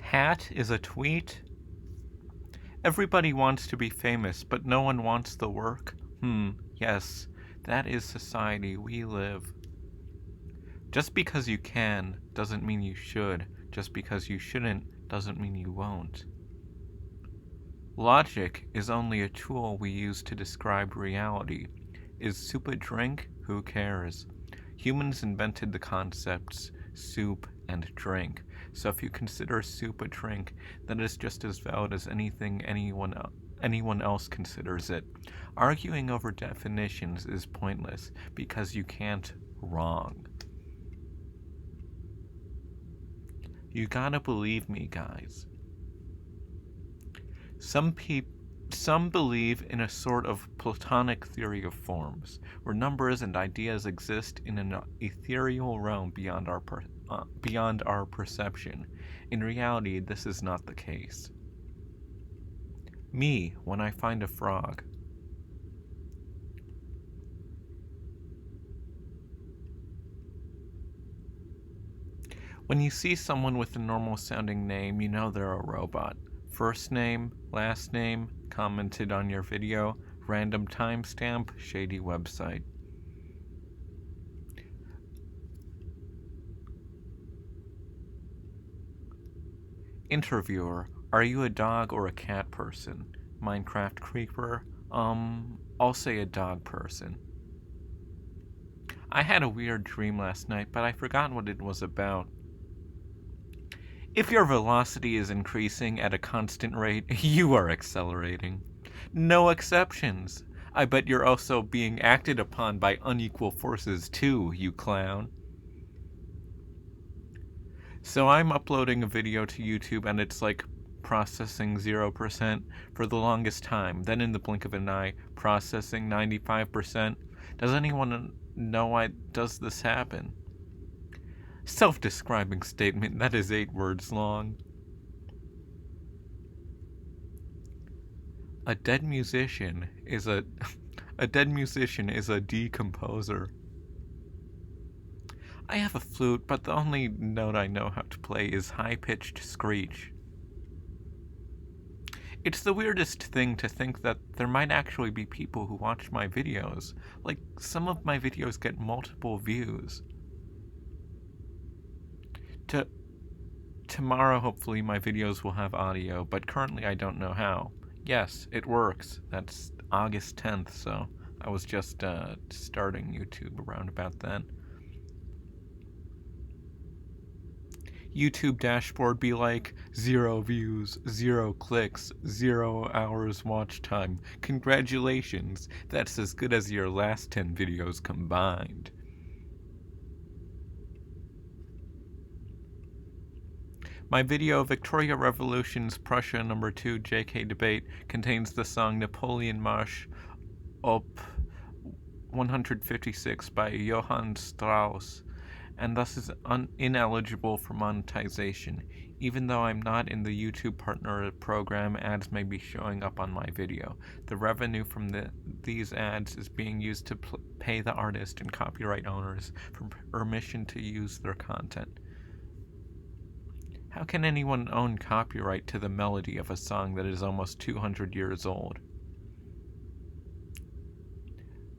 Hat is a tweet? Everybody wants to be famous, but no one wants the work? Yes, that is society we live. Just because you can doesn't mean you should. Just because you shouldn't doesn't mean you won't. Logic is only a tool we use to describe reality. Is soup a drink? Who cares? Humans invented the concepts soup and drink. So if you consider soup a drink, that is just as valid as anything anyone else considers it. Arguing over definitions is pointless because you can't wrong. You gotta believe me, guys. Some believe in a sort of Platonic theory of forms, where numbers and ideas exist in an ethereal realm beyond our perception. In reality, this is not the case. Me, when I find a frog. When you see someone with a normal-sounding name, you know they're a robot. First name, last name, commented on your video, random timestamp, shady website. Interviewer, are you a dog or a cat person? Minecraft creeper, I'll say a dog person. I had a weird dream last night, but I forgot what it was about. If your velocity is increasing at a constant rate, you are accelerating. No exceptions. I bet you're also being acted upon by unequal forces too, you clown. So I'm uploading a video to YouTube and it's like processing 0% for the longest time. Then in the blink of an eye, processing 95%. Does anyone know why does this happen? Self-describing statement that is 8 words long. A dead musician is a decomposer. I have a flute, but the only note I know how to play is high-pitched screech. It's the weirdest thing to think that there might actually be people who watch my videos. Like, some of my videos get multiple views. Tomorrow, hopefully, my videos will have audio, but currently I don't know how. Yes, it works. That's August 10th, so I was just starting YouTube around about then. YouTube dashboard be like, 0 views, 0 clicks, 0 hours watch time. Congratulations, that's as good as your last 10 videos combined. My video, Victoria Revolution's Prussia No. 2 JKDebate, contains the song Napoleon Marsch Op. 156 by Johann Strauss, and thus is ineligible for monetization. Even though I'm not in the YouTube partner program, ads may be showing up on my video. The revenue from these ads is being used to pay the artist and copyright owners for permission to use their content. How can anyone own copyright to the melody of a song that is almost 200 years old?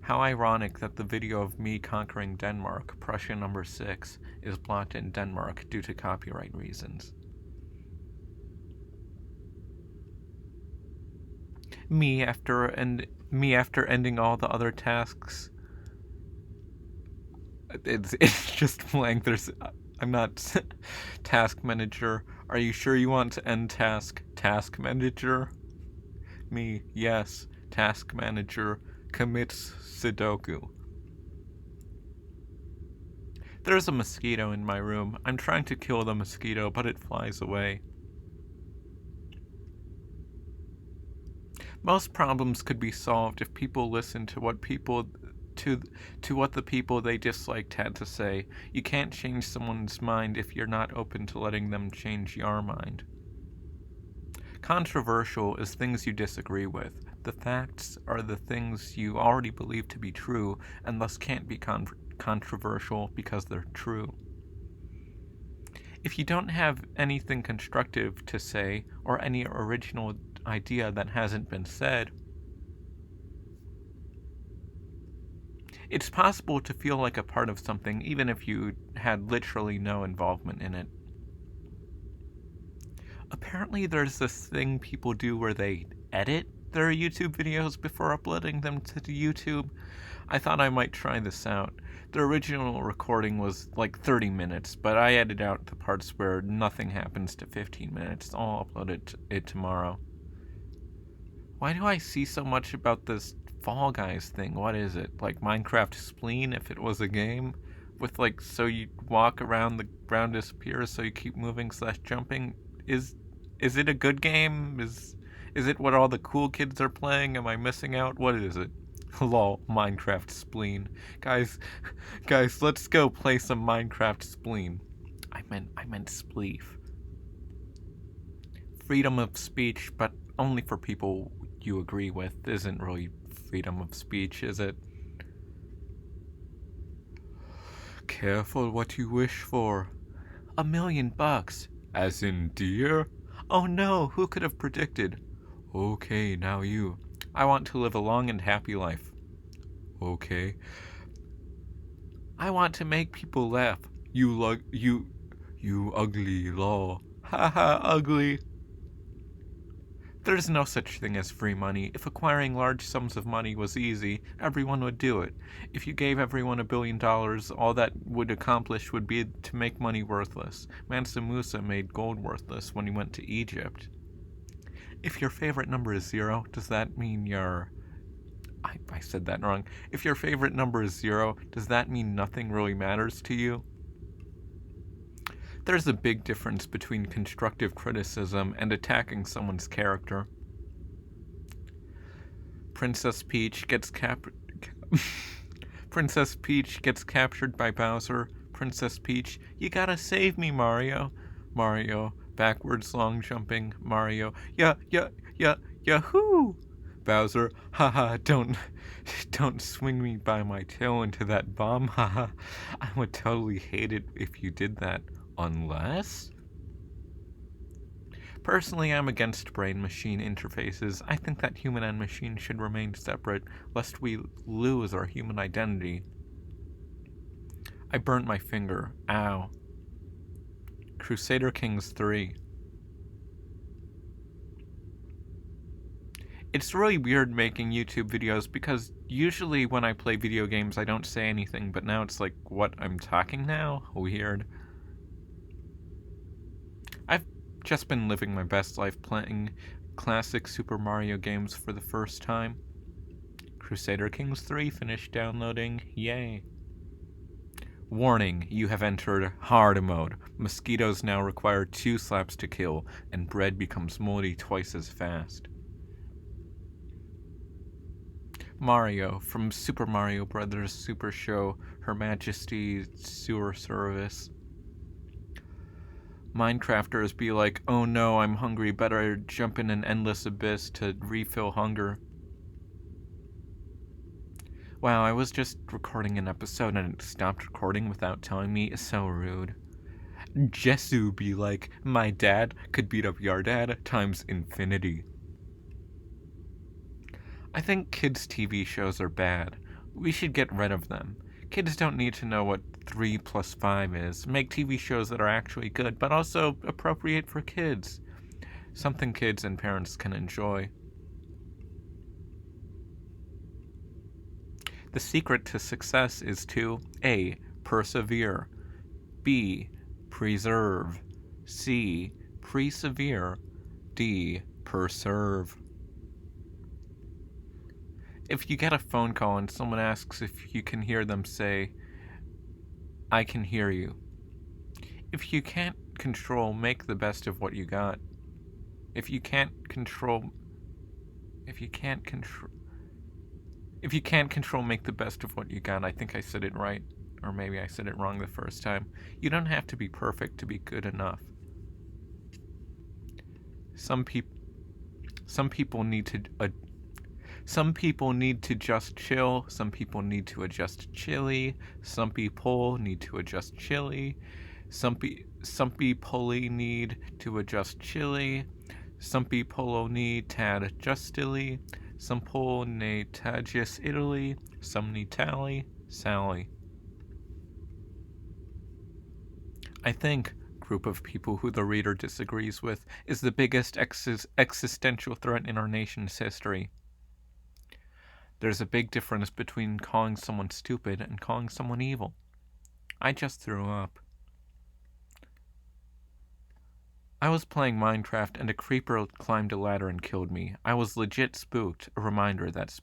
How ironic that the video of me conquering Denmark, Prussia No. 6, is blocked in Denmark due to copyright reasons. Me after ending all the other tasks. It's just blank. I'm not task manager. Are you sure you want to end task manager? Me, yes, task manager commits Sudoku. There's a mosquito in my room. I'm trying to kill the mosquito, but it flies away. Most problems could be solved if people listened to what the people they disliked had to say. You can't change someone's mind if you're not open to letting them change your mind. Controversial is things you disagree with. The facts are the things you already believe to be true, and thus can't be controversial because they're true. If you don't have anything constructive to say or any original idea that hasn't been said, it's possible to feel like a part of something even if you had literally no involvement in it. Apparently there's this thing people do where they edit their YouTube videos before uploading them to YouTube. I thought I might try this out. The original recording was like 30 minutes, but I edited out the parts where nothing happens to 15 minutes. I'll upload it tomorrow. Why do I see so much about this Fall Guys thing? What is it? Like Minecraft Spleen if it was a game? With like, so you walk around, the ground disappears, so you keep moving / jumping? Is it a good game? Is it what all the cool kids are playing? Am I missing out? What is it? Lol, Minecraft Spleen. Guys, let's go play some Minecraft Spleen. I meant spleef. Freedom of speech, but only for people you agree with, isn't really freedom of speech, is it? Careful what you wish for. $1 million. As in deer? Oh no, who could have predicted? Okay, now you. I want to live a long and happy life. Okay. I want to make people laugh. You ugly lol. Haha, ugly. There's no such thing as free money. If acquiring large sums of money was easy, everyone would do it. If you gave everyone $1 billion, all that would accomplish would be to make money worthless. Mansa Musa made gold worthless when he went to Egypt. If your favorite number is 0, does that mean you're... I said that wrong. If your favorite number is 0, does that mean nothing really matters to you? There's a big difference between constructive criticism and attacking someone's character. Princess Peach gets captured by Bowser. Princess Peach, you gotta save me, Mario. Mario, backwards long jumping. Mario, yahoo! Bowser, haha, don't swing me by my tail into that bomb, haha. I would totally hate it if you did that. Unless? Personally, I'm against brain-machine interfaces. I think that human and machine should remain separate, lest we lose our human identity. I burnt my finger. Ow. Crusader Kings 3. It's really weird making YouTube videos because usually when I play video games I don't say anything, but now it's like, what, I'm talking now? Weird. I've just been living my best life playing classic Super Mario games for the first time. Crusader Kings 3 finished downloading. Yay. Warning, you have entered hard mode. Mosquitoes now require 2 slaps to kill, and bread becomes moldy twice as fast. Mario from Super Mario Bros. Super Show, Her Majesty's Sewer Service. Minecrafters be like, oh no, I'm hungry, better jump in an endless abyss to refill hunger. Wow, I was just recording an episode and it stopped recording without telling me. So rude. Jessu be like, my dad could beat up your dad times infinity. I think kids' TV shows are bad. We should get rid of them. Kids don't need to know what 3 + 5 is. Make TV shows that are actually good, but also appropriate for kids. Something kids and parents can enjoy. The secret to success is to A. Persevere. B. Preserve. C. Persevere. D. Perserve. If you get a phone call and someone asks if you can hear them, say, I can hear you. If you can't control, make the best of what you got. If you can't control, make the best of what you got. I think I said it right, or maybe I said it wrong the first time. You don't have to be perfect to be good enough. Some people need to just chill. Some people need to adjust chili. Some people need to adjust chili. Some people need to adjust chili. Some people need tad justilly. Some people need tagius Italy. Some need tally. Sally. I think group of people who the reader disagrees with is the biggest existential threat in our nation's history. There's a big difference between calling someone stupid and calling someone evil. I just threw up. I was playing Minecraft and a creeper climbed a ladder and killed me. I was legit spooked, a reminder that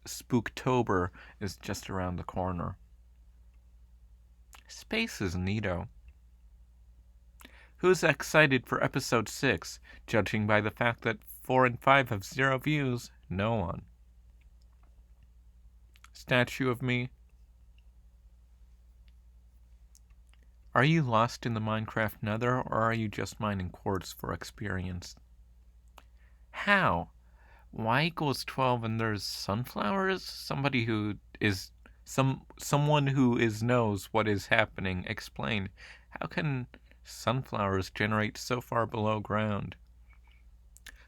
Spooktober is just around the corner. Space is neato. Who's excited for episode 6? Judging by the fact that 4 and 5 have 0 views, no one. Statue of me. Are you lost in the Minecraft nether, or are you just mining quartz for experience? How? Y equals 12 and there's sunflowers? Somebody who is... someone who knows what is happening. Explain. How can sunflowers generate so far below ground?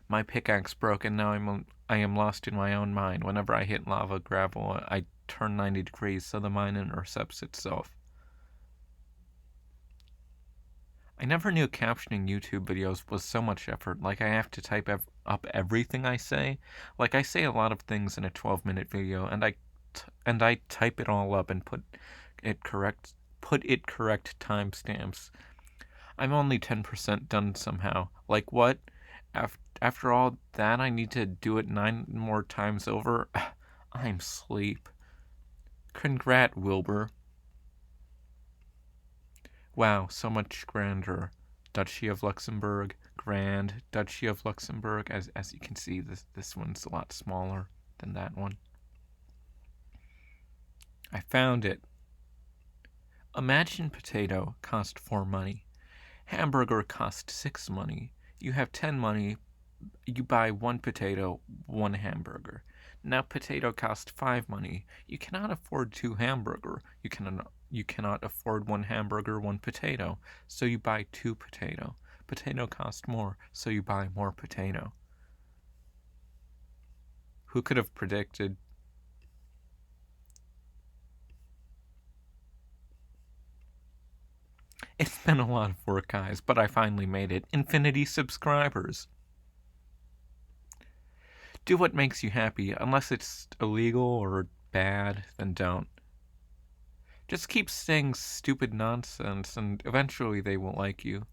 My pickaxe broke and now I am lost in my own mine. Whenever I hit lava gravel, I turn 90 degrees so the mine intercepts itself. I never knew captioning YouTube videos was so much effort. Like, I have to type up everything I say. Like, I say a lot of things in a 12-minute video, and I type it all up and put it correct timestamps. I'm only 10% done somehow. Like, what? After all that, I need to do it 9 more times over? I'm sleep. Congrat, Wilbur. Wow, so much grandeur. Duchy of Luxembourg, Grand Duchy of Luxembourg. As you can see, this one's a lot smaller than that one. I found it. Imagine potato cost 4 money. Hamburger cost 6 money. You have 10 money. You buy 1 potato, 1 hamburger. Now potato cost 5 money. You cannot afford 2 hamburger. You cannot afford 1 hamburger, 1 potato. So you buy 2 potato. Potato cost more, so you buy more potato. Who could have predicted? It's been a lot of work, guys, but I finally made it. Infinity subscribers. Do what makes you happy. Unless it's illegal or bad, then don't. Just keep saying stupid nonsense, and eventually they will like you.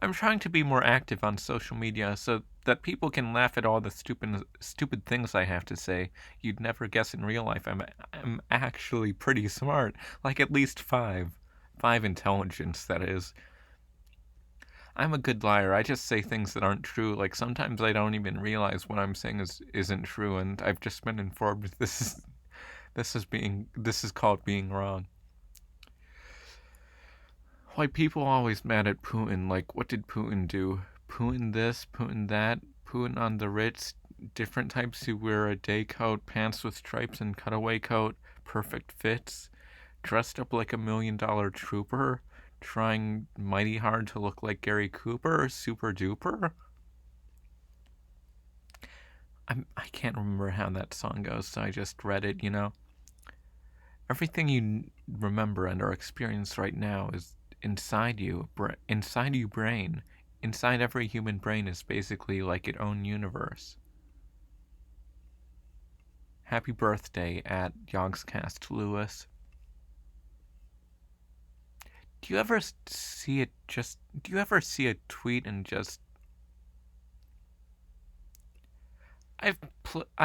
I'm trying to be more active on social media so that people can laugh at all the stupid things I have to say. You'd never guess in real life I'm actually pretty smart. Like at least 5. 5 intelligence, that is. I'm a good liar. I just say things that aren't true. Like sometimes I don't even realize what I'm saying isn't true, and I've just been informed this is called being wrong. Why people always mad at Putin? Like, what did Putin do? Putin this, Putin that, Putin on the Ritz, different types who wear a day coat, pants with stripes and cutaway coat, perfect fits, dressed up like $1 million trooper, trying mighty hard to look like Gary Cooper, super duper. I can't remember how that song goes, so I just read it, Everything you remember and are experiencing right now is inside you brain. Inside every human brain is basically like its own universe. Happy birthday at Yogscast Lewis. Do you ever see a tweet and just... I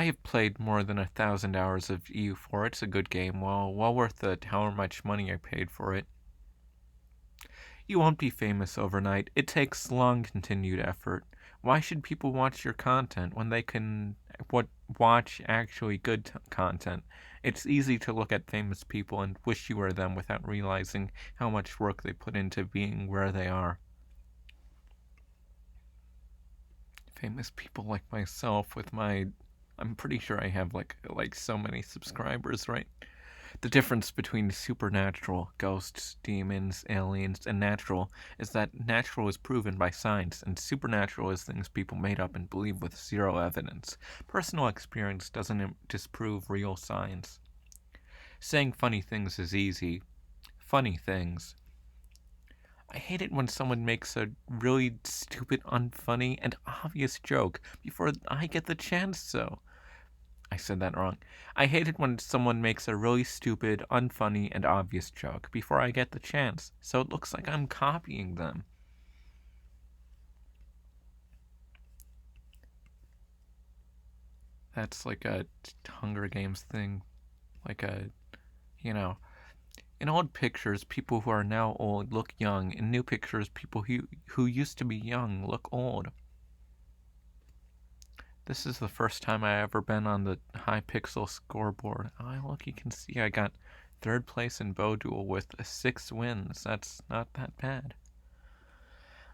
have played more than 1,000 hours of EU4. It's a good game, well worth however much money I paid for it. You won't be famous overnight. It takes long, continued effort. Why should people watch your content when they can watch actually good content? It's easy to look at famous people and wish you were them without realizing how much work they put into being where they are. Famous people like myself with I'm pretty sure I have like so many subscribers, right? The difference between supernatural, ghosts, demons, aliens, and natural is that natural is proven by science, and supernatural is things people made up and believe with zero evidence. Personal experience doesn't disprove real science. Saying funny things is easy. Funny things. I hate it when someone makes a really stupid, unfunny, and obvious joke before I get the chance to. I said that wrong. I hate it when someone makes a really stupid, unfunny, and obvious joke before I get the chance, so it looks like I'm copying them. That's like a Hunger Games thing. Like in old pictures, people who are now old look young. In new pictures, people who used to be young look old. This is the first time I ever been on the Hypixel scoreboard. Oh, look, you can see I got 3rd place in Bow Duel with 6 wins. That's not that bad.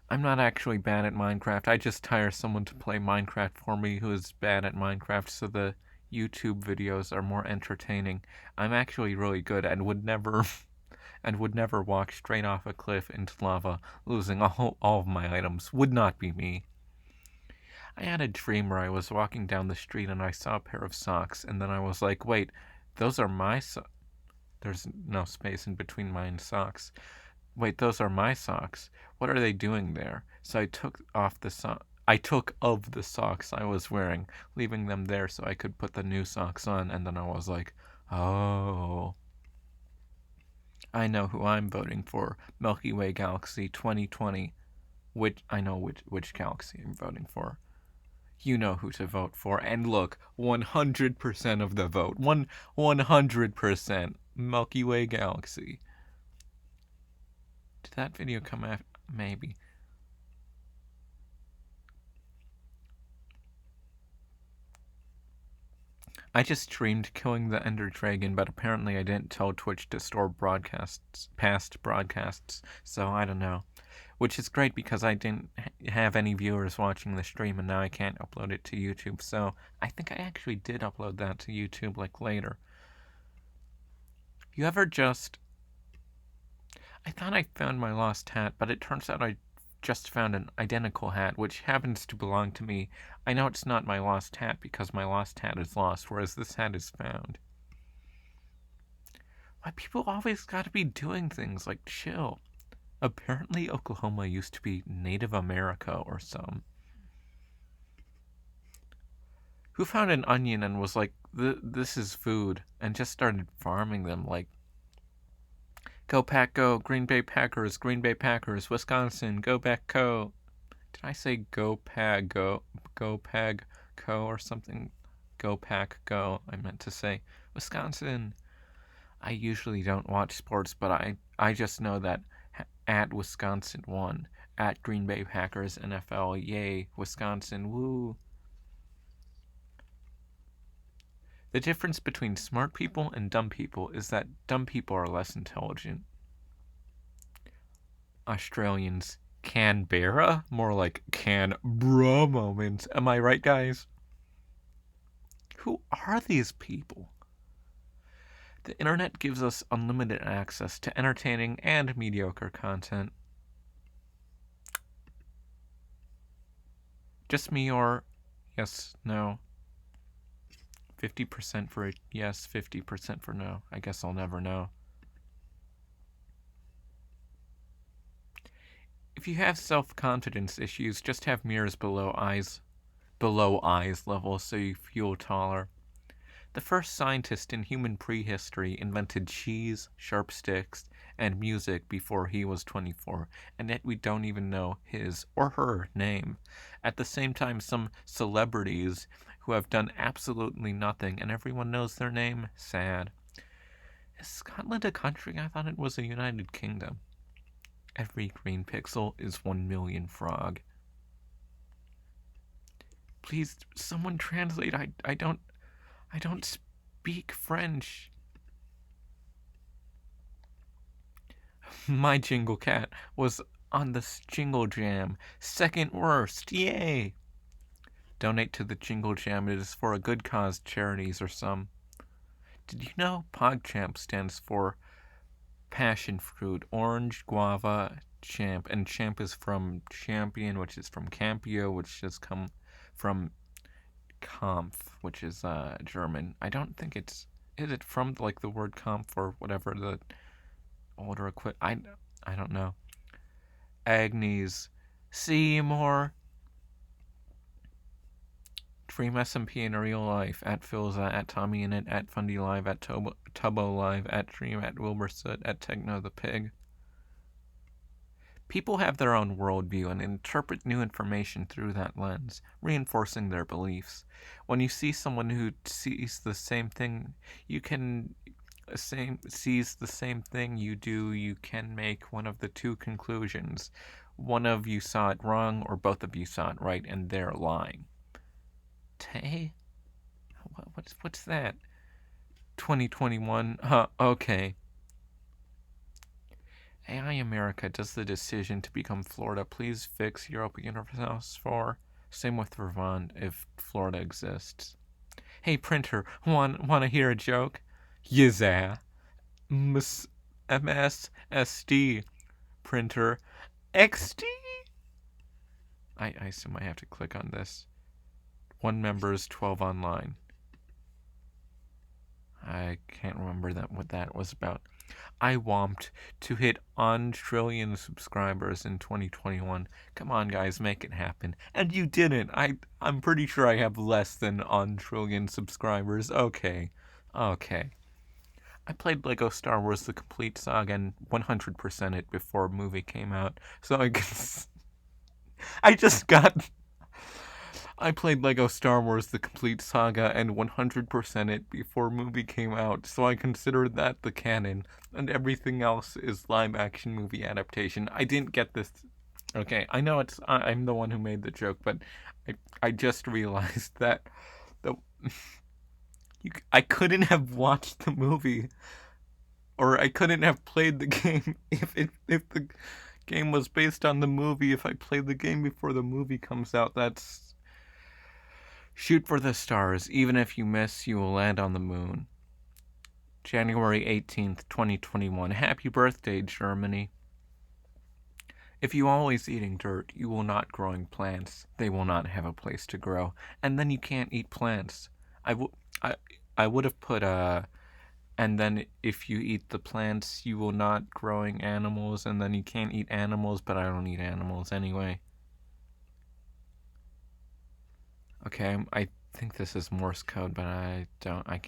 I'm not actually bad at Minecraft. I just hire someone to play Minecraft for me who is bad at Minecraft so the YouTube videos are more entertaining. I'm actually really good and would never walk straight off a cliff into lava, losing all of my items. Would not be me. I had a dream where I was walking down the street and I saw a pair of socks, and then I was like, wait, those are my socks. There's no space in between mine socks. Wait, those are my socks. What are they doing there? So I took of the socks I was wearing, leaving them there so I could put the new socks on, and then I was like, oh. I know who I'm voting for. Milky Way Galaxy 2020. I know which galaxy I'm voting for. You know who to vote for. And look, 100% of the vote. 100%. Milky Way Galaxy. Did that video come after? Maybe. I just streamed killing the Ender Dragon, but apparently I didn't tell Twitch to store past broadcasts, so I don't know. Which is great because I didn't have any viewers watching the stream and now I can't upload it to YouTube, so I think I actually did upload that to YouTube, like, later. You ever just... I thought I found my lost hat, but it turns out I just found an identical hat, which happens to belong to me. I know it's not my lost hat because my lost hat is lost, whereas this hat is found. Why people always gotta be doing things, like, chill. Apparently Oklahoma used to be Native America or some. Who found an onion and was like, this is food, and just started farming them, like, go Pack Go, Green Bay Packers, Wisconsin, go back Go. Did I say go Pack Go or something? Go Pack Go, I meant to say. Wisconsin. I usually don't watch sports, but I just know that at Wisconsin won. At Green Bay Packers NFL, yay, Wisconsin, woo. The difference between smart people and dumb people is that dumb people are less intelligent. Australians, Canberra? More like Canberra moments. Am I right, guys? Who are these people? The internet gives us unlimited access to entertaining and mediocre content. Just me or yes, no? 50% for yes, 50% for no. I guess I'll never know. If you have self-confidence issues, just have mirrors below eyes level so you feel taller. The first scientist in human prehistory invented cheese, sharp sticks, and music before he was 24, and yet we don't even know his or her name. At the same time, some celebrities who have done absolutely nothing and everyone knows their name, sad. Is Scotland a country? I thought it was a United Kingdom. Every green pixel is 1 million frog. Please, someone translate. I don't speak French. My Jingle Cat was on the Jingle Jam. Second worst. Yay! Donate to the Jingle Jam. It is for a good cause, charities or some. Did you know PogChamp stands for passion fruit, orange, guava, champ, and champ is from champion, which is from Campio, which has come from Kampf, which is German. I don't think is it from like the word Kampf or whatever the older I don't know. Agnes Seymour. Dream SMP in real life at Philza, at Tommy in it, at Fundy Live, at Tubbo Live, at Dream, at Wilbursoot, at Techno the Pig. People have their own worldview and interpret new information through that lens, reinforcing their beliefs. When you see someone who sees the same thing sees the same thing you do, you can make one of the two conclusions. One of you saw it wrong, or both of you saw it right, and they're lying. Tay? What's that? 2021? Huh, okay. AI America, does the decision to become Florida please fix Europa Universalis 4? Same with Vermont, if Florida exists. Hey printer, wanna hear a joke? Yizah. MSSD. Printer. XD? I assume I have to click on this. 1 members, 12 online. I can't remember what that was about. I womped to hit on trillion subscribers in 2021. Come on, guys, make it happen. And you didn't. I'm pretty sure I have less than on trillion subscribers. Okay. I played Lego Star Wars The Complete Saga and 100% it before a movie came out. So I played Lego Star Wars The Complete Saga and 100% it before movie came out, so I consider that the canon, and everything else is live-action movie adaptation. I didn't get this. Okay, I know I'm the one who made the joke, but I just realized that I couldn't have watched the movie, or I couldn't have played the game if the game was based on the movie. If I played the game before the movie comes out, that's... Shoot for the stars. Even if you miss, you will land on the moon. January 18th, 2021. Happy birthday, Germany. If you always eating dirt, you will not growing plants. They will not have a place to grow. And then you can't eat plants. I would have put and then if you eat the plants, you will not growing animals, and then you can't eat animals, but I don't eat animals anyway. Okay, I think this is Morse code, but I can't. I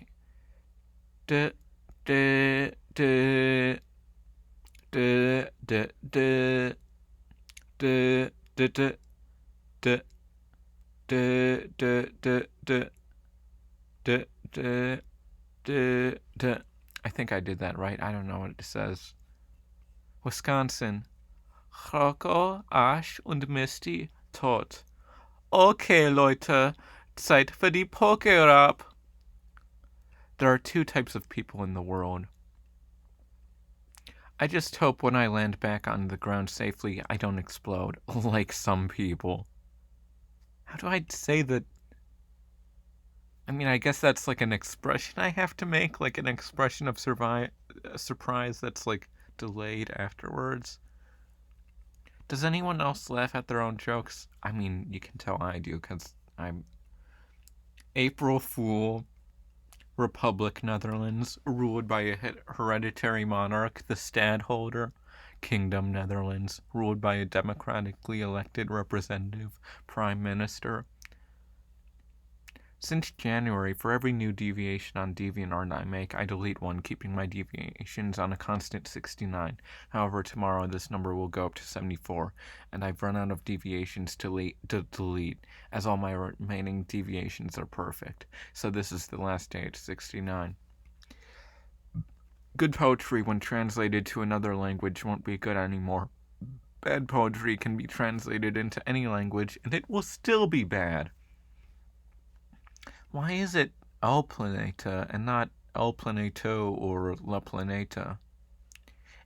think I did that right. I don't know what it says. Wisconsin. Rocco, Ash und Misty tot. Okay, Leute, Zeit für die Pokerap. There are 2 types of people in the world. I just hope when I land back on the ground safely, I don't explode, like some people. How do I say that? I mean, I guess that's like an expression I have to make, like an expression of surprise that's like delayed afterwards. Does anyone else laugh at their own jokes? I mean, you can tell I do, because I'm... April Fool, Republic Netherlands, ruled by a hereditary monarch, the stadholder. Kingdom Netherlands, ruled by a democratically elected representative, prime minister. Since January, for every new deviation on DeviantArt I make, I delete one, keeping my deviations on a constant 69. However, tomorrow this number will go up to 74, and I've run out of deviations to delete, as all my remaining deviations are perfect. So this is the last day at 69. Good poetry, when translated to another language, won't be good anymore. Bad poetry can be translated into any language, and it will still be bad. Why is it El Planeta and not El Planeto or La Planeta?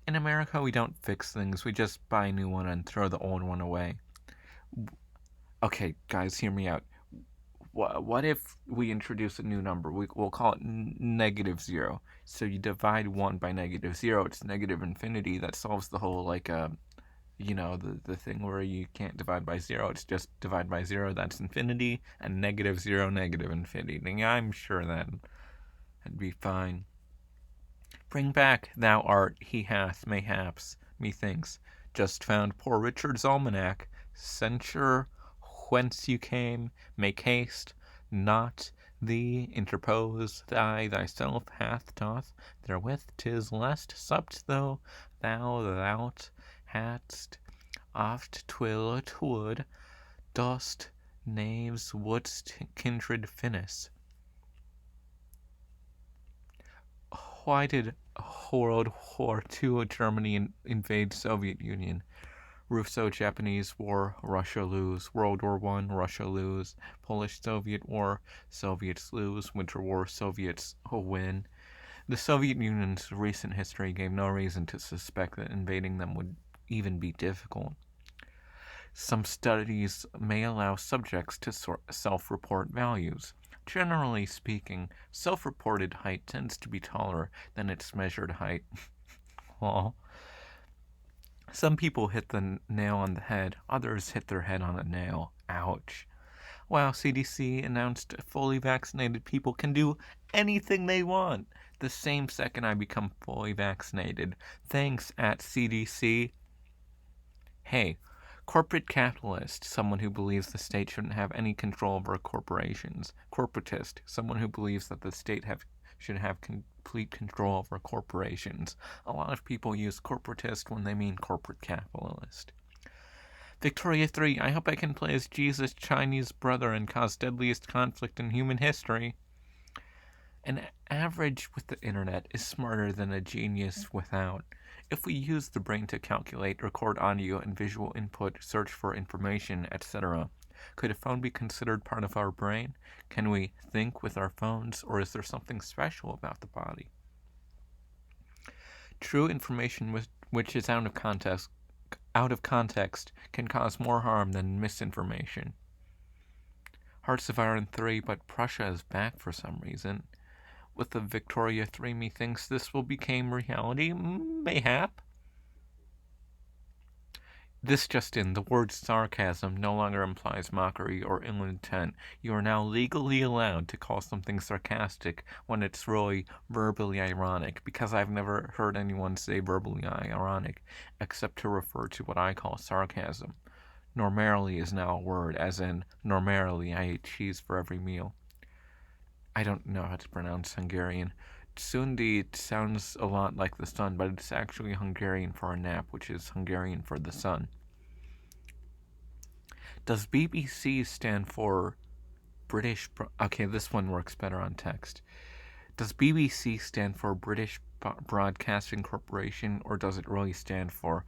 In America, we don't fix things. We just buy a new one and throw the old one away. Okay, guys, hear me out. what if we introduce a new number? We'll call it negative 0. So you divide 1 by negative 0, it's negative infinity. That solves the whole, the thing where you can't divide by 0. It's just divide by 0, that's infinity, and negative 0, negative infinity. And I'm sure that'd be fine. Bring back thou art, he hath, mayhaps, methinks, just found poor Richard's almanac. Censure whence you came, make haste, not thee interpose, thyself hath doth therewith, 'tis lest supped though thou hadst oft twould, dost knaves wouldst kindred finis. Why did World War II Germany invade Soviet Union? Russo-Japanese War, Russia lose. World War I, Russia lose. Polish-Soviet War, Soviets lose. Winter War, Soviets win. The Soviet Union's recent history gave no reason to suspect that invading them would even be difficult. Some studies may allow subjects to self-report values. Generally speaking, self-reported height tends to be taller than its measured height. Well, some people hit the nail on the head, others hit their head on a nail. Ouch. Wow, CDC announced fully vaccinated people can do anything they want the same second I become fully vaccinated. Thanks at CDC. Hey, corporate capitalist, someone who believes the state shouldn't have any control over corporations. Corporatist, someone who believes that the state should have complete control over corporations. A lot of people use corporatist when they mean corporate capitalist. Victoria 3, I hope I can play as Jesus' Chinese brother and cause deadliest conflict in human history. An average with the internet is smarter than a genius without. If we use the brain to calculate, record audio and visual input, search for information, etc., could a phone be considered part of our brain? Can we think with our phones, or is there something special about the body? True information which is out of context can cause more harm than misinformation. Hearts of Iron 3, but Prussia is back for some reason. With the Victoria 3, methinks this will become reality, mayhap. This just in, the word sarcasm no longer implies mockery or ill intent. You are now legally allowed to call something sarcastic when it's really verbally ironic, because I've never heard anyone say verbally ironic, except to refer to what I call sarcasm. Normality is now a word, as in, normality I eat cheese for every meal. I don't know how to pronounce Hungarian. Tsundi sounds a lot like the sun, but it's actually Hungarian for a nap, which is Hungarian for the sun. Does BBC stand for British... Okay, this one works better on text. Does BBC stand for British Broadcasting Corporation, or does it really stand for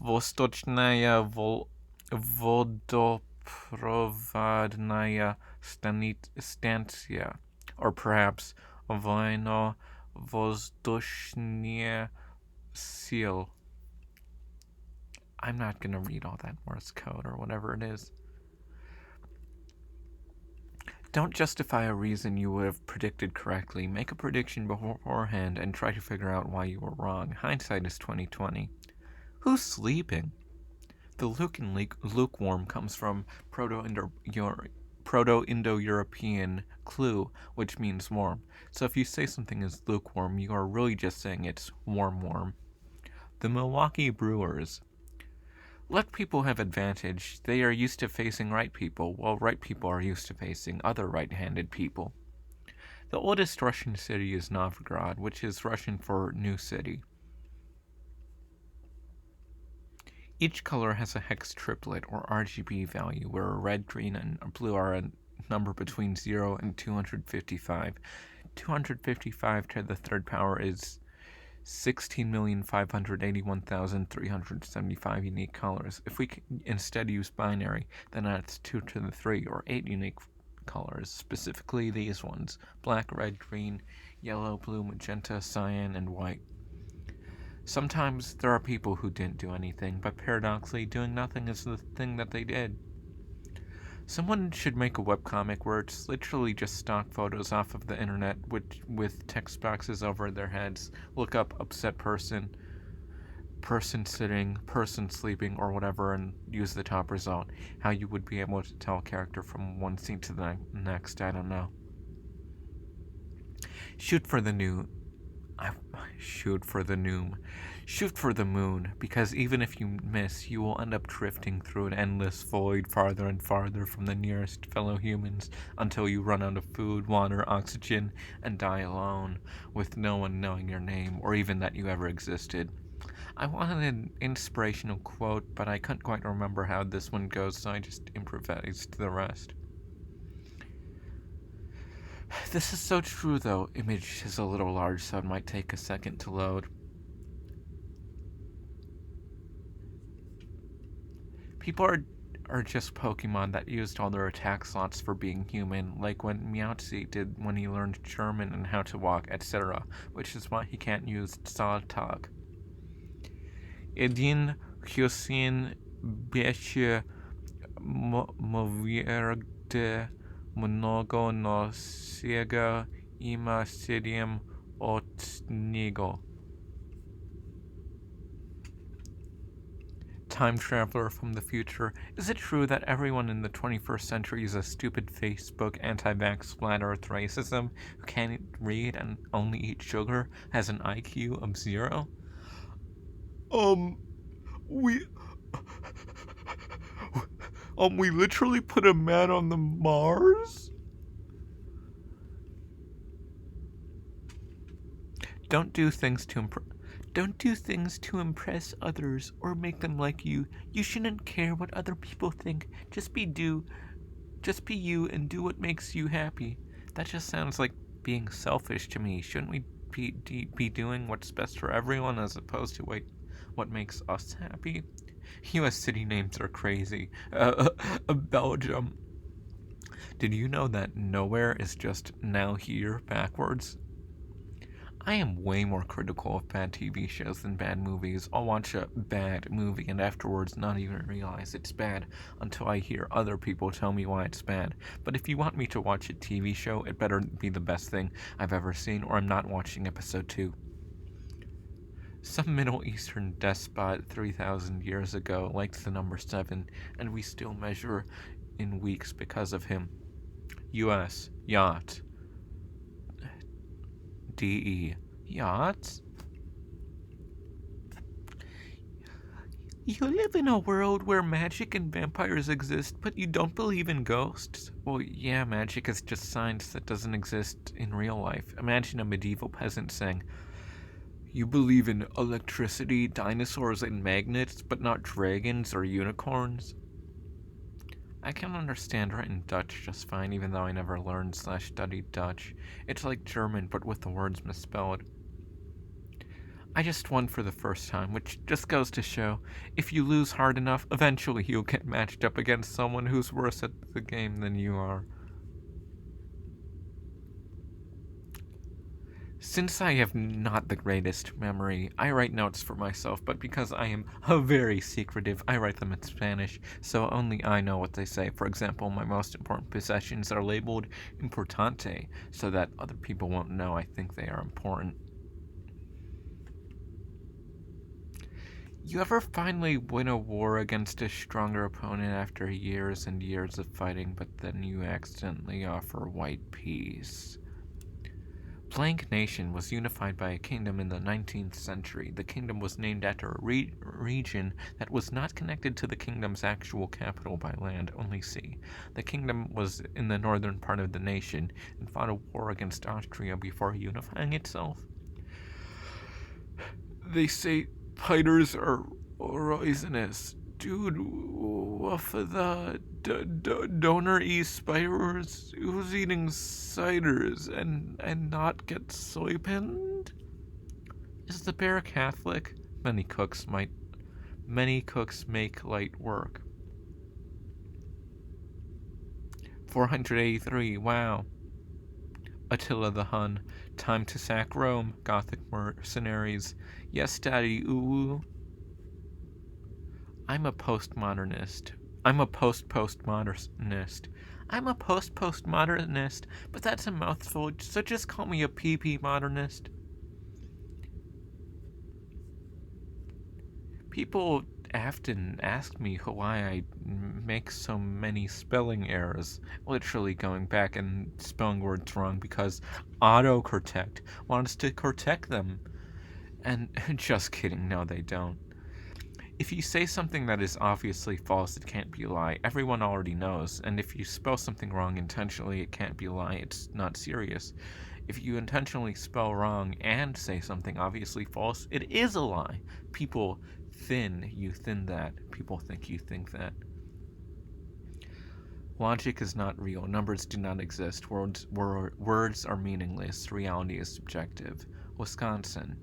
Vostochная Vodoprovodnaya Stancja? Or perhaps Vojno Vozdushnie Seal. I'm not going to read all that Morse code or whatever it is. Don't justify a reason you would have predicted correctly. Make a prediction beforehand and try to figure out why you were wrong. Hindsight is 20/20. Who's sleeping? The lukewarm comes from Proto-Indo-European clue, which means warm. So if you say something is lukewarm, you are really just saying it's warm. The Milwaukee Brewers. Let people have advantage. They are used to facing right people, while right people are used to facing other right-handed people. The oldest Russian city is Novgorod, which is Russian for new city. Each color has a hex triplet, or RGB value, where red, green, and blue are a number between 0 and 255. 255 to the third power is 16,581,375 unique colors. If we instead use binary, then that's 2 to the 3, or 8 unique colors, specifically these ones: black, red, green, yellow, blue, magenta, cyan, and white. Sometimes there are people who didn't do anything, but paradoxically, doing nothing is the thing that they did. Someone should make a webcomic where it's literally just stock photos off of the internet with text boxes over their heads. Look up upset person, person sitting, person sleeping, or whatever, and use the top result. How you would be able to tell a character from one scene to the next, I don't know. Shoot for the moon, because even if you miss, you will end up drifting through an endless void farther and farther from the nearest fellow humans until you run out of food, water, oxygen, and die alone, with no one knowing your name or even that you ever existed. I wanted an inspirational quote, but I couldn't quite remember how this one goes, so I just improvised the rest. This is so true, though. Image is a little large, so it might take a second to load. People are just Pokemon that used all their attack slots for being human, like when Meowscarada did when he learned German and how to walk, etc., which is why he can't use Zahltag. Jeden Hyosin Beche Movierde Mnogo Nosiego Ima Sidium Otnigo. Time traveler from the future, is it true that everyone in the 21st century is a stupid Facebook anti-vax flat earth racism who can't read and only eat sugar, has an IQ of 0? We literally put a man on the Mars? Don't do things to impress others or make them like you. You shouldn't care what other people think. Just be you and do what makes you happy. That just sounds like being selfish to me. Shouldn't we be doing what's best for everyone as opposed to what makes us happy? US city names are crazy. Belgium. Did you know that nowhere is just now here backwards? I am way more critical of bad TV shows than bad movies. I'll watch a bad movie and afterwards not even realize it's bad until I hear other people tell me why it's bad. But if you want me to watch a TV show, it better be the best thing I've ever seen, or I'm not watching episode 2. Some Middle Eastern despot 3,000 years ago liked the number 7, and we still measure in weeks because of him. US. Yacht. DE. Yachts? You live in a world where magic and vampires exist, but you don't believe in ghosts? Well, yeah, magic is just science that doesn't exist in real life. Imagine a medieval peasant saying, "You believe in electricity, dinosaurs, and magnets, but not dragons or unicorns?" I can understand written Dutch just fine, even though I never learned/studied Dutch. It's like German, but with the words misspelled. I just won for the first time, which just goes to show, if you lose hard enough, eventually you'll get matched up against someone who's worse at the game than you are. Since I have not the greatest memory, I write notes for myself, but because I am very secretive, I write them in Spanish, so only I know what they say. For example, my most important possessions are labeled importante, so that other people won't know I think they are important. You ever finally win a war against a stronger opponent after years and years of fighting, but then you accidentally offer white peace? Blank Nation was unified by a kingdom in the 19th century. The kingdom was named after a region that was not connected to the kingdom's actual capital by land, only sea. The kingdom was in the northern part of the nation and fought a war against Austria before unifying itself. They say spiders are poisonous. Dude, what for the donor eats spiders? Who's eating ciders and not get soypinned? Is the bear Catholic? Many cooks make light work. 483, wow. Attila the Hun. Time to sack Rome. Gothic mercenaries. Yes, daddy, ooh. I'm a postmodernist. I'm a postmodernist. I'm a postmodernist, but that's a mouthful, so just call me a PP modernist. People often ask me why I make so many spelling errors, literally going back and spelling words wrong because autocorrect wants to correct them. And just kidding, no, they don't. If you say something that is obviously false, it can't be a lie. Everyone already knows. And if you spell something wrong intentionally, it can't be a lie. It's not serious. If you intentionally spell wrong and say something obviously false, it is a lie. People you thin that. People think you think that. Logic is not real. Numbers do not exist. Words are meaningless. Reality is subjective. Wisconsin.